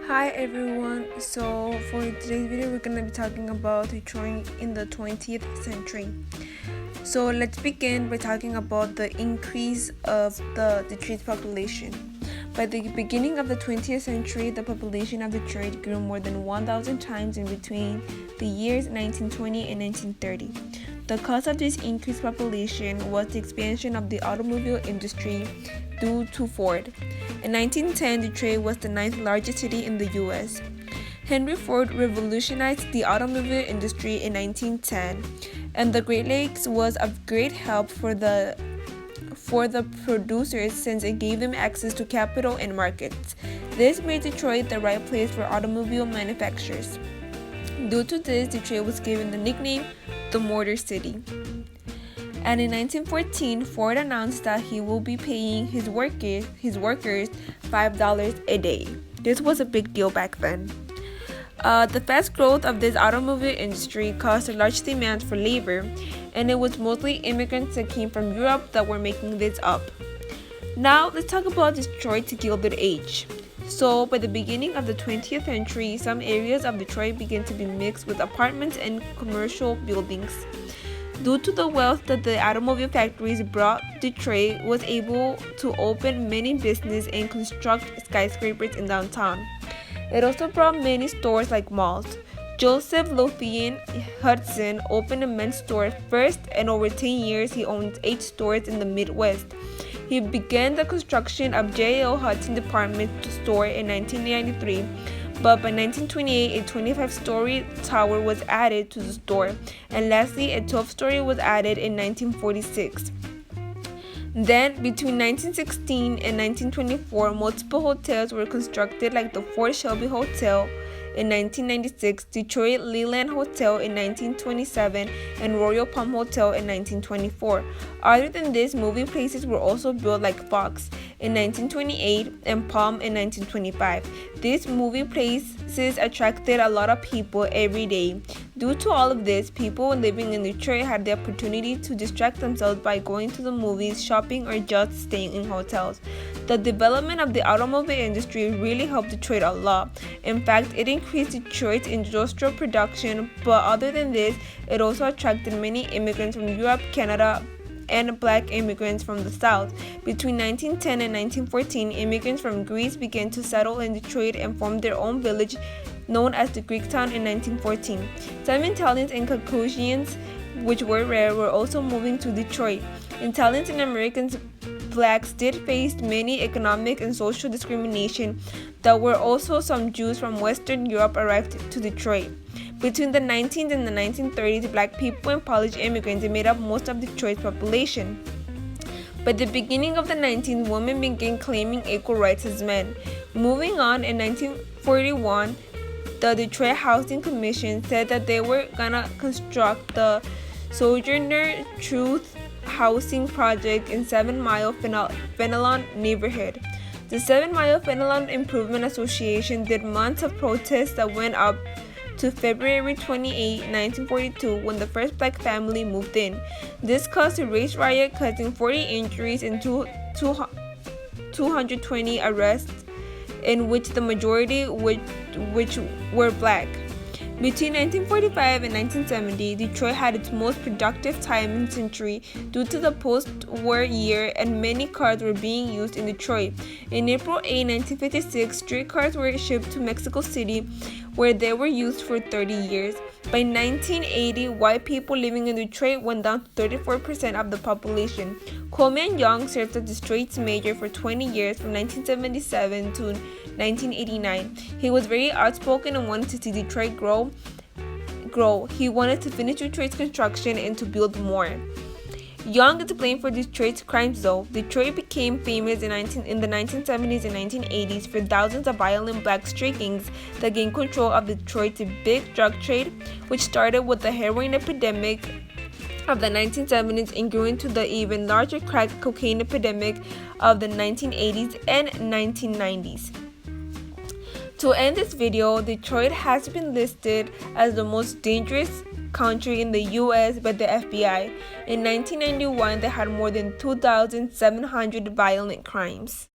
Hi everyone, so for today's video we're going to be talking about Detroit in the 20th century. So let's begin by talking about the increase of the Detroit population. By the beginning of the 20th century, the population of Detroit grew more than 1,000 times in between the years 1920 and 1930. The cause of this increased population was the expansion of the automobile industry due to Ford. In 1910, Detroit was the ninth largest city in the U.S. Henry Ford revolutionized the automobile industry in 1910, and the Great Lakes was of great help for the producers since it gave them access to capital and markets. This made Detroit the right place for automobile manufacturers. Due to this, Detroit was given the nickname the Motor City. And in 1914, Ford announced that he will be paying his workers $5 a day. This was a big deal back then. The fast growth of this automobile industry caused a large demand for labor, and it was mostly immigrants that came from Europe that were making this up. Now, let's talk about Detroit's Gilded Age. So, by the beginning of the 20th century, some areas of Detroit began to be mixed with apartments and commercial buildings. Due to the wealth that the automobile factories brought, Detroit was able to open many businesses and construct skyscrapers in downtown. It also brought many stores like malls. Joseph Lothian Hudson opened a men's store first, and over 10 years he owned 8 stores in the Midwest. He began the construction of J.L. Hudson department store in 1993, but by 1928 a 25-story tower was added to the store, and lastly a 12-story was added in 1946. Then, between 1916 and 1924, multiple hotels were constructed like the Fort Shelby Hotel in 1996, Detroit Leland Hotel in 1927, and Royal Palm Hotel in 1924. Other than this, movie places were also built like Fox in 1928 and Palm in 1925. These movie places attracted a lot of people every day. Due to all of this, people living in Detroit had the opportunity to distract themselves by going to the movies, shopping, or just staying in hotels. The development of the automobile industry really helped Detroit a lot. In fact, it increased Detroit's industrial production, but other than this, it also attracted many immigrants from Europe, Canada, and black immigrants from the South. Between 1910 and 1914, immigrants from Greece began to settle in Detroit and formed their own village known as the Greektown in 1914. Some Italians and Caucasians, which were rare, were also moving to Detroit. Italians and Americans blacks did face many economic and social discrimination. There were also some Jews from Western Europe arrived to Detroit. Between the 19th and the 1930s, black people and Polish immigrants made up most of Detroit's population. By the beginning of the 19th, women began claiming equal rights as men. Moving on, in 1941, the Detroit Housing Commission said that they were gonna construct the Sojourner Truth Housing Project in 7 Mile Fenelon neighborhood. The 7 Mile Fenelon Improvement Association did months of protests that went up to February 28, 1942, when the first black family moved in. This caused a race riot, causing 40 injuries and 220 arrests, in which the majority which were black. Between 1945 and 1970, Detroit had its most productive time in the century due to the post-war year, and many cars were being used in Detroit. In April 8, 1956, streetcars were shipped to Mexico City, where they were used for 30 years. By 1980, white people living in Detroit went down to 34% of the population. Coleman Young served as Detroit's mayor for 20 years, from 1977 to 1989. He was very outspoken and wanted to see Detroit grow. He wanted to finish Detroit's construction and to build more. Young is blamed for Detroit's crimes though. Detroit became famous in the 1970s and 1980s for thousands of violent black street gangs that gained control of Detroit's big drug trade, which started with the heroin epidemic of the 1970s and grew into the even larger crack cocaine epidemic of the 1980s and 1990s. To end this video, Detroit has been listed as the most dangerous country in the US by the FBI. In 1991, they had more than 2,700 violent crimes.